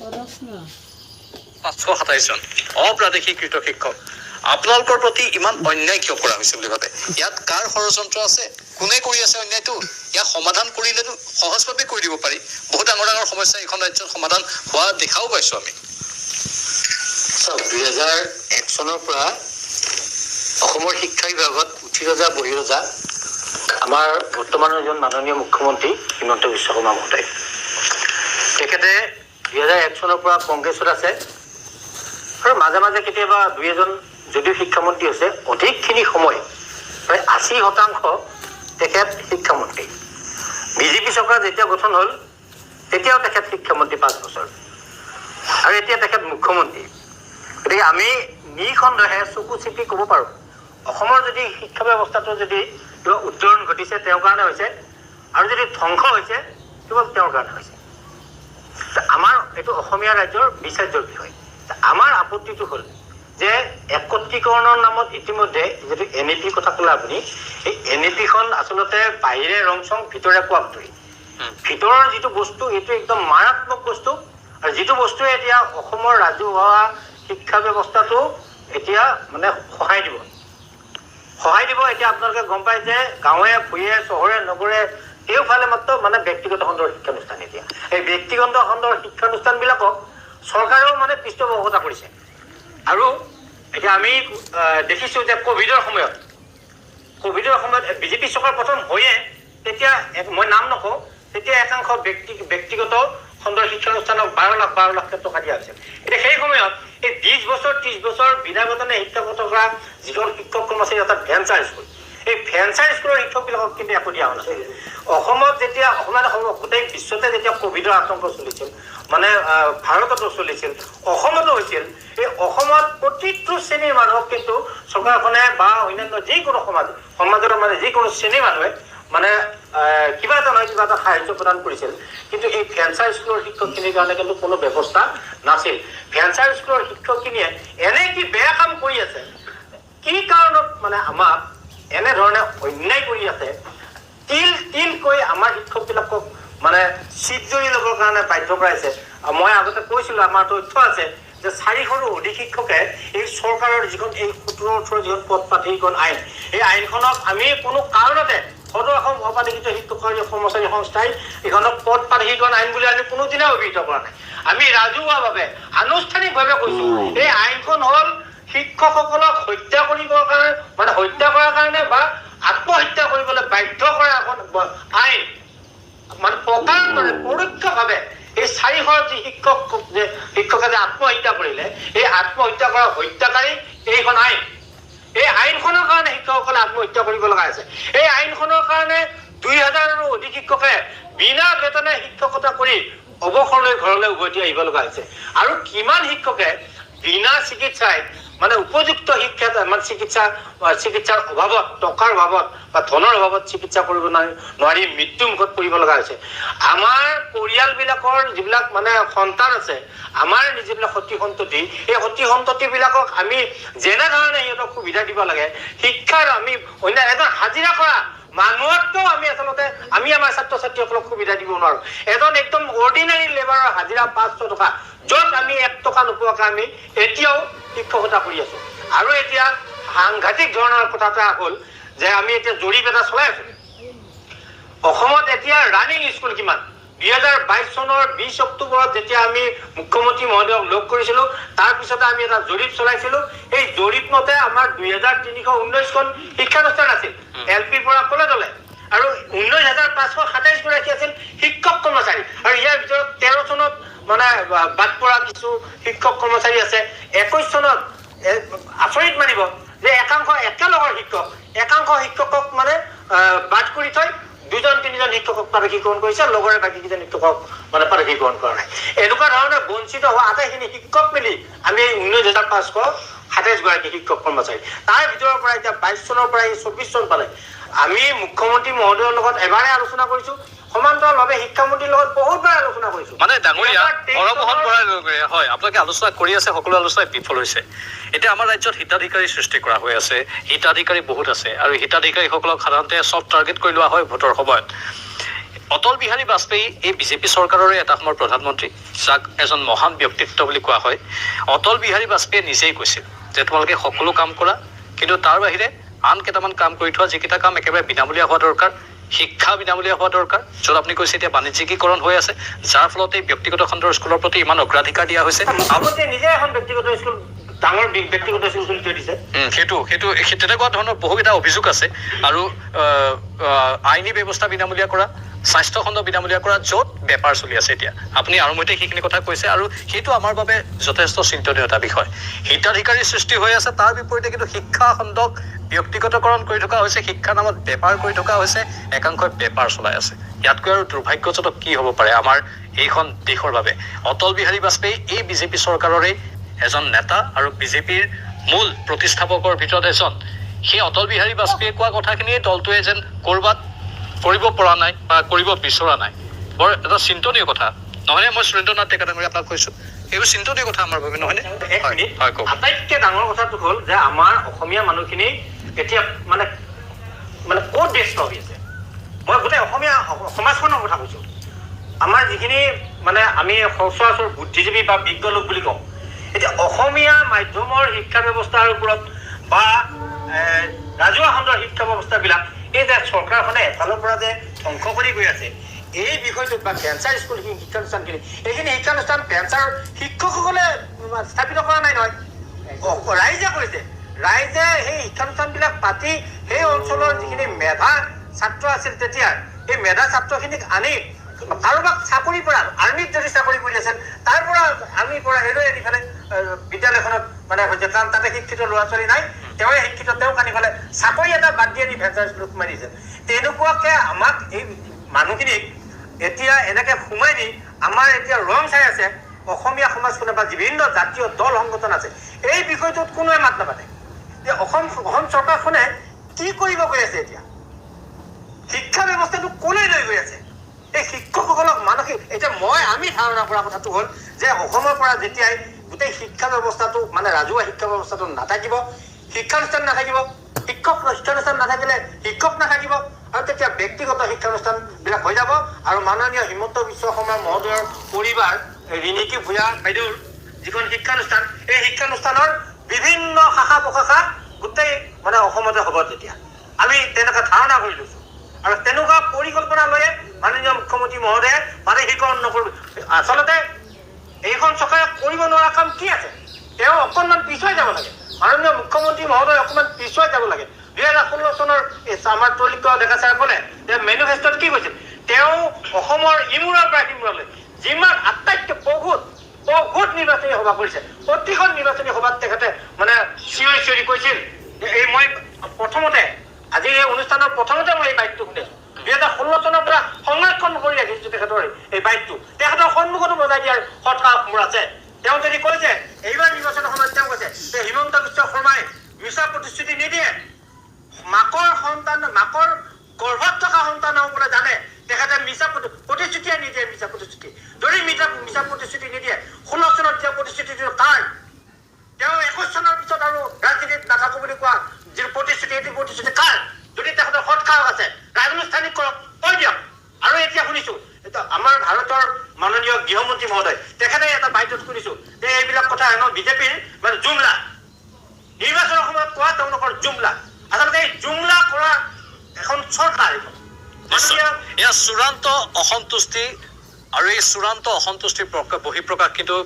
527 জন অপ্ৰাদেশিকৃত শিক্ষক আপোনালোকৰ প্ৰতি ইমান অন্যায় কিয় কৰা হৈছে বুলি ভাবে? ইয়াত কাৰ ষড়যন্ত্ৰ আছে? কোনে কৰি আছে অন্যায়টো? ইয়াক সমাধান কৰিলেতো সহজভাৱে কৰি দিব পাৰি। বহুত ডাঙৰ ডাঙৰ সমস্যা এইখন ৰাজ্যত সমাধান হোৱা দেখাও পাইছো আমি। 2001 চনৰ পৰা অসমৰ শিক্ষা বিভাগত উঠি ৰজা বহি ৰজা আমাৰ বৰ্তমানৰ এজন মাননীয় মুখ্যমন্ত্ৰী হিমন্ত বিশ্ব শৰ্মা মহোদয়। তেখেতে 2001 চনৰ পৰা কংগ্ৰেছত আছে আৰু মাজে মাজে কেতিয়াবা দুই এজন যদিও শিক্ষামন্ত্ৰী হৈছে, অধিকখিনি সময় প্ৰায় 80% তেখেত শিক্ষামন্ত্ৰী। বিজেপি চৰকাৰ যেতিয়া গঠন হ'ল তেতিয়াও তেখেত শিক্ষামন্ত্ৰী 5 বছৰ আৰু এতিয়া তেখেত মুখ্যমন্ত্ৰী। গতিকে আমি নিসন্দেহে চকু চিপি ক'ব পাৰোঁ, অসমৰ যদি শিক্ষা ব্যৱস্থাটো যদি কিবা উত্তৰণ ঘটিছে তেওঁৰ কাৰণে হৈছে, আৰু যদি ধ্বংস হৈছে কেৱল তেওঁৰ কাৰণে হৈছে। আমাৰ এইটো অসমীয়া ৰাজ্যৰ বিচাৰ্যৰ বিষয়। আমাৰ আপত্তিটো হ'ল যে একত্ৰীকৰণৰ নামত ইতিমধ্যে যিটো NEP কথা ক'লে আপুনি, এই NEPখন আচলতে বাহিৰে ৰং চং ভিতৰে কোৱা ধৰি ভিতৰৰ যিটো বস্তু এইটো একদম মাৰাত্মক বস্তু, আৰু যিটো বস্তুৱে এতিয়া অসমৰ ৰাজহুৱা শিক্ষা ব্যৱস্থাটো এতিয়া মানে সহায় দিব। এতিয়া আপোনালোকে গম পায় যে গাঁৱে ভূঞে চহৰে নগৰে কেওফালে মাত্ৰ মানে ব্যক্তিগত খণ্ডৰ শিক্ষানুষ্ঠান। এতিয়া এই ব্যক্তিগত খণ্ডৰ শিক্ষানুষ্ঠানবিলাকক চৰকাৰেও মানে পৃষ্ঠপোষকতা কৰিছে। আৰু এতিয়া আমি দেখিছোঁ যে ক'ভিডৰ সময়ত বিজেপি চৰকাৰ প্ৰথম হয়ে তেতিয়া মই নাম নকওঁ, তেতিয়া একাংশ ব্যক্তিগত খণ্ডৰ শিক্ষানুষ্ঠানক 12 লাখ টকা দিয়া হৈছিল। এতিয়া সেই সময়ত এই 20 বছৰ 30 বছৰ বিনা বেতনে শিক্ষকতা কৰা যিখন শিক্ষক কৰ্মচাৰী অৰ্থাৎ ভেঞ্চাৰ স্কুল, এই ভেঞ্চাৰ স্কুলৰ শিক্ষকবিলাকক কিন্তু একো দিয়া হোৱা নাছিল। অসমত যেতিয়া গোটেই বিশ্বতে যেতিয়া ক'ভিডৰ আতংক চলিছিল, মানে ভাৰততো চলিছিল, অসমতো হৈছিল, এই অসমত প্ৰতিটো শ্ৰেণীৰ মানুহক কিন্তু চৰকাৰখনে বা অন্যান্য যিকোনো সমাজৰ মানে যিকোনো শ্ৰেণীৰ মানুহে মানে কিবা এটা নহয় কিবা এটা সাহায্য প্ৰদান কৰিছিল। কিন্তু এই ভেঞ্চাৰ স্কুলৰ শিক্ষকখিনিৰ কাৰণে কিন্তু কোনো ব্যৱস্থা নাছিল। ভেঞ্চাৰ স্কুলৰ শিক্ষকখিনিয়ে এনে কি বেয়া কাম কৰি আছে, কি কাৰণত মানে আমাক এনেধৰণে অন্যায় কৰি আছে, তিলকৈ আমাৰ শিক্ষকবিলাকক মানে চিট জৰি ল'বৰ কাৰণে বাধ্য কৰাইছে। মই আগতে কৈছিলোঁ, আমাৰ তথ্য আছে যে 400ৰো অধিক শিক্ষকে এই চৰকাৰৰ যিখন এই 17-18 যিখন পদ প্ৰাধিকৰণ আইন, এই আইনখনক আমি কোনো কাৰণতে সদৌ অসম অপাধিকৃত শিক্ষক কৰ্মচাৰী সংস্থাই এইখনক পদ প্ৰাধিকৰণ আইন বুলি আমি কোনোদিনে অভিহিত কৰা নাই। আমি ৰাজহুৱাভাৱে আনুষ্ঠানিকভাৱে কৈছোঁ এই আইনখন হ'ল শিক্ষকসকলক হত্যা কৰিবৰ কাৰণে, মানে হত্যা কৰাৰ কাৰণে বা আত্মহত্যা কৰিবলৈ বাধ্য কৰা এখন আইন। মানে প্ৰকাৰণে পৰোক্ষভাৱে এই 400 যি শিক্ষকে যে আত্মহত্যা কৰিলে, এই আত্মহত্যা কৰা হত্যাকাৰী এইখন আইন। এই আইনখনৰ কাৰণে শিক্ষকসকলে আত্মহত্যা কৰিব লগা হৈছে। এই আইনখনৰ কাৰণে 2000ৰো অধিক শিক্ষকে বিনা বেতনে শিক্ষকতা কৰি অৱসৰলৈ ঘৰলৈ উভতি আহিব লগা হৈছে। আৰু কিমান শিক্ষকে বিনা চিকিৎসাই মানে উপযুক্ত শিক্ষা মানে চিকিৎসাৰ অভাৱত, টকাৰ অভাৱত বা ধনৰ অভাৱত চিকিৎসা কৰিব নোৱাৰি মৃত্যু মুখত পৰিব লগা হৈছে। আমাৰ পৰিয়ালবিলাকৰ যিবিলাক মানে সন্তান আছে, আমাৰ যিবিলাক সতি সন্ততি, এই সতি সন্ততিবিলাকক আমি যেনেধৰণে সিহঁতক সুবিধা দিব লাগে শিক্ষাৰ, আমি অন্য এজন হাজিৰা কৰা মানুহতকৈও আমি আচলতে আমাৰ ছাত্ৰ ছাত্ৰীসকলক সুবিধা দিব নোৱাৰোঁ। এজন একদম অৰ্ডিনাৰী লেবাৰৰ হাজিৰা 500 টকা, য'ত আমি 1 টকা নোপোৱাকৈ আমি এতিয়াও শিক্ষকতা কৰি আছো। আৰু এতিয়া সাংঘাতিক ধৰণৰ কথা এটা হ'ল যে আমি এতিয়া জৰীপ এটা চলাই আছো। অসমত এতিয়া ৰানিং স্কুল কিমান? 2022 চনৰ 20 অক্টোবৰত যেতিয়া আমি মুখ্যমন্ত্ৰী মহোদয়ক লগ কৰিছিলোঁ, তাৰপিছতে আমি এটা জৰীপ চলাইছিলোঁ। এই জৰীপ মতে আমাৰ 2319খন শিক্ষানুষ্ঠান আছিল LPৰ পৰা কলেজলৈ, আৰু 19,527 গৰাকী আছিল শিক্ষক কৰ্মচাৰী। আৰু ইয়াৰ ভিতৰত 13 চনত মানে বাদ পৰা কিছু শিক্ষক কৰ্মচাৰী আছে। 21 চনত আচৰিত মানিব যে একেলগৰ শিক্ষকক মানে বাদ কৰি থৈ 2-3জন শিক্ষকক প্ৰাদেশিকৰণ কৰিছে, লগৰে বাকী কেইজন শিক্ষকক মানে প্ৰাদেশিকৰণ কৰা নাই। এনেকুৱা ধৰণে বঞ্চিত হোৱা আটাইখিনি শিক্ষক মিলি আমি 19,527 গৰাকী শিক্ষক কৰ্মচাৰী, তাৰ ভিতৰৰ পৰা এতিয়া 22 চনৰ পৰা 24 চন পালে আমি মুখ্যমন্ত্ৰী মহোদয়ৰ লগত এবাৰে আলোচনা কৰিছোঁ, সমান্তৰালভাৱে শিক্ষামন্ত্ৰীৰ লগত বহুতবাৰ আলোচনা কৰিছোঁ। মানে ডাঙৰীয়া অৰমোহন বৰাই হয়, আপোনালোকে আলোচনা কৰি আছে, সকলো আলোচনাই বিফল হৈছে। এতিয়া আমাৰ ৰাজ্যত হিতাধিকাৰী সৃষ্টি কৰা হৈ আছে, হিতাধিকাৰী বহুত আছে, আৰু হিতাধিকাৰীসকলক সাধাৰণতে চব টাৰ্গেট কৰি লোৱা হয় ভোটৰ সময়ত। অটল বিহাৰী বাজপেয়ী এই বিজেপি চৰকাৰৰে এটা সময়ৰ প্ৰধানমন্ত্ৰী, যাক এজন মহান ব্যক্তিত্ব বুলি কোৱা হয়। অটল বিহাৰী বাজপেয়ীয়ে নিজেই কৈছিল যে তোমালোকে সকলো কাম কৰা, কিন্তু তাৰ বাহিৰে আন কেইটামান কাম কৰি থোৱা, যিকেইটা কাম একেবাৰে বিনামূলীয়া হোৱা দৰকাৰ। শিক্ষা বিনামূলীয়া হোৱা দৰকাৰ, য'ত আপুনি কৈছে এতিয়া বাণিজ্যিকীকৰণ হৈ আছে, যাৰ ফলত এই ব্যক্তিগত খণ্ডৰ স্কুলৰ প্ৰতি ইমান অগ্ৰাধিকাৰ দিয়া হৈছে। মুখ্যমন্ত্ৰীয়ে নিজে এখন ব্যক্তিগত স্কুল, ডাঙৰ ব্যক্তিগত স্কুল খুলি থৈ দিছে। সেইটো তেনেকুৱা ধৰণৰ বহুকেইটা অভিযোগ আছে। আৰু আইনী ব্যৱস্থা বিনামূলীয়া কৰা, স্বাস্থ্য খণ্ড বিনামূলীয়া কৰা, য'ত বেপাৰ চলি আছে এতিয়া। আপুনি আৰু মতে সেইখিনি কথা কৈছে, আৰু সেইটো আমাৰ বাবে যথেষ্ট চিন্তনীয় এটা বিষয়। হিতাধিকাৰীৰ সৃষ্টি হৈ আছে, তাৰ বিপৰীতে কিন্তু শিক্ষা খণ্ডক ব্যক্তিগতকৰণ কৰি থকা হৈছে, শিক্ষাৰ নামত বেপাৰ কৰি থকা হৈছে, একাংশই বেপাৰ চলাই আছে। ইয়াতকৈ আৰু দুৰ্ভাগ্যজনক কি হ'ব পাৰে আমাৰ এইখন দেশৰ বাবে? অটল বিহাৰী বাজপেয়ী এই বিজেপি চৰকাৰৰে এজন নেতা আৰু বিজেপিৰ মূল প্ৰতিষ্ঠাপকৰ ভিতৰত এজন। সেই অটল বিহাৰী বাজপেয়ীয়ে কোৱা কথাখিনিয়ে দলটোৱে যেন ক'ৰবাত কৰিব পৰা নাই বা কৰিব বিচৰা নাই। বৰ এটা চিন্তনীয় কথা নহয়নে? মই সুৰেন্দ্ৰনাথ ডেকা ডাঙৰীয়া আপোনাক কৈছোঁ, এইবোৰ চিন্তনীয় কথা আমাৰ বাবে, নহয়নে? হয়, কওক। আটাইতকৈ ডাঙৰ কথাটো হ'ল যে আমাৰ অসমীয়া মানুহখিনি এতিয়া মানে ক'ত ব্যস্ত হৈ আছে। মই গোটেই অসমীয়া সমাজখনৰ কথা কৈছোঁ। আমাৰ যিখিনি মানে আমি সচৰাচৰ বুদ্ধিজীৱী বা বিজ্ঞ লোক বুলি কওঁ, এতিয়া অসমীয়া মাধ্যমৰ শিক্ষা ব্যৱস্থাৰ ওপৰত বা ৰাজহুৱা খণ্ডৰ শিক্ষা ব্যৱস্থাবিলাক এই যে চৰকাৰখনে এফালৰ পৰা যে ধ্বংস কৰি গৈ আছে, এই বিষয়টোত বা ভেঞ্চাৰ স্কুল শিক্ষানুষ্ঠানখিনি, এইখিনি শিক্ষানুষ্ঠান ভেঞ্চাৰ শিক্ষকসকলে স্থাপিত কৰা নাই নহয়, ৰাইজে কৰিছে। ৰাইজে সেই শিক্ষানুষ্ঠানবিলাক পাতি সেই অঞ্চলৰ যিখিনি মেধা ছাত্ৰ আছিল তেতিয়া, সেই মেধা ছাত্ৰখিনিক আনি কাৰোবাক চাকৰিৰ পৰা, আৰ্মিত যদি চাকৰি কৰি আছিল তাৰ পৰা আৰ্মিৰ পৰা এৰি আনি পেলাই বিদ্যালয়খনত মানে হৈছে, কাৰণ তাতে শিক্ষিত ল'ৰা ছোৱালী নাই, তেওঁৱে শিক্ষিত, তেওঁক আনি পেলাই চাকৰি এটা বাদ দি আনি ভেঞ্চাৰ স্কুলত সোমাই দিছে। তেনেকুৱাকে আমাক এই মানুহখিনিক এতিয়া এনেকে সোমাই দি আমাৰ এতিয়া ৰং চাই আছে অসমীয়া সমাজখনে বা বিভিন্ন জাতীয় দল সংগঠন আছে। এই বিষয়টোত কোনোৱে মাত নাপাতে যে অসম চৰকাৰখনে কি কৰিব গৈ আছে। এতিয়া শিক্ষা ব্যৱস্থাটো ক'লৈ লৈ গৈ আছে, এই শিক্ষকসকলক মানসিক, এতিয়া আমি ধাৰণা কৰা কথাটো হ'ল যে অসমৰ পৰা যেতিয়াই গোটেই শিক্ষা ব্যৱস্থাটো মানে ৰাজহুৱা শিক্ষা ব্যৱস্থাটো নাথাকিব, শিক্ষানুষ্ঠান নাথাকিব, শিক্ষানুষ্ঠান নাথাকিলে শিক্ষক নাথাকিব, আৰু তেতিয়া ব্যক্তিগত শিক্ষানুষ্ঠানবিলাক হৈ যাব। আৰু মাননীয় হিমন্ত বিশ্ব শৰ্মা মহোদয়ৰ পৰিবাৰ ৰিণিকী ভূঞা বাইদেউৰ যিখন শিক্ষানুষ্ঠান, এই শিক্ষানুষ্ঠানৰ বিভিন্ন শাখা প্ৰশাখা গোটেই মানে অসমতে হ'ব। তেতিয়া আমি তেনেকুৱা ধাৰণা কৰি লৈছোঁ, আৰু তেনেকুৱা পৰিকল্পনা লৈয়ে মাননীয় মুখ্যমন্ত্ৰী মহোদয়ে বাণিজ্যিকৰণ নকৰিব। আচলতে এইখন চৰকাৰে কৰিব নোৱাৰা কাম কি আছে? তেওঁ অকণমান পিছুৱাই যাব লাগে। মাননীয় মুখ্যমন্ত্ৰী মহোদয় অকণমান পিছুৱাই যাব লাগে। 2016 চনৰ আমাৰ তৈলিক ডেকা ছাৰখনে মেনিফেষ্টত কি কৈছিল? তেওঁ অসমৰ ইমূৰৰ পৰা সিমূৰলৈ যিমান আটাইতকৈ বহুত নিৰ্বাচনী সভা কৰিছে, প্ৰতিখন নিৰ্বাচনী সভাত তেখেতে মানে চিঞৰি কৈছিল যে এই মই প্ৰথমতে, আজি এই অনুষ্ঠানৰ প্ৰথমতে মই এই বাইকটো শুনিছোঁ। 2016 চনৰ পৰা সংৰক্ষণ কৰি ৰাখিছোঁ তেখেতৰ এই বাইকটো, তেখেতৰ সন্মুখতো বজাই দিয়াৰ সৎসাহ মোৰ আছে। তেওঁ যদি কৈছে এইবাৰ নিৰ্বাচনৰ সময়ত তেওঁ কৈছে যে হিমন্ত বিশ্ব শৰ্মাই মিছা প্ৰতিশ্ৰুতি নিদিয়ে, মাকৰ গৰ্ভত থকা সন্তান হ'ব বোলে জানে, তেখেতে মিছা প্ৰতিশ্ৰুতিয়ে নিদিয়ে। মিছা প্ৰতিশ্ৰুতি যদি মিছা প্ৰতিশ্ৰুতি নিদিয়ে, 16 চনত দিয়া প্ৰতিশ্ৰুতিটো কাৰ? তেওঁ 21 চনৰ পিছত আৰু ৰাজনীতিত নাথাকো বুলি কোৱা যি প্ৰতিশ্ৰুতি, এইটো প্ৰতিশ্ৰুতি কাৰ? যদি তেখেতৰ সৎসাহ আছে ৰাজনুষ্ঠানিক কৰক, কৈ দিয়ক। আৰু এতিয়া শুনিছো আমাৰ ভাৰতৰ মাননীয় গৃহমন্ত্ৰী মহোদয় তেখেতে এটা বাইটত শুনিছো যে এইবিলাক কথা হেনো বিজেপিৰ মানে জুমলা, নিৰ্বাচনৰ সময়ত কোৱা তেওঁলোকৰ জুমলা। আচলতে এই জুমলা কৰা এখন চৰকাৰ, এয়া চূড়ান্ত অসন্তুষ্টি, আৰু এই চূড়ান্ত অসন্তুষ্টিৰ বহিঃপ্ৰকাশ কিন্তু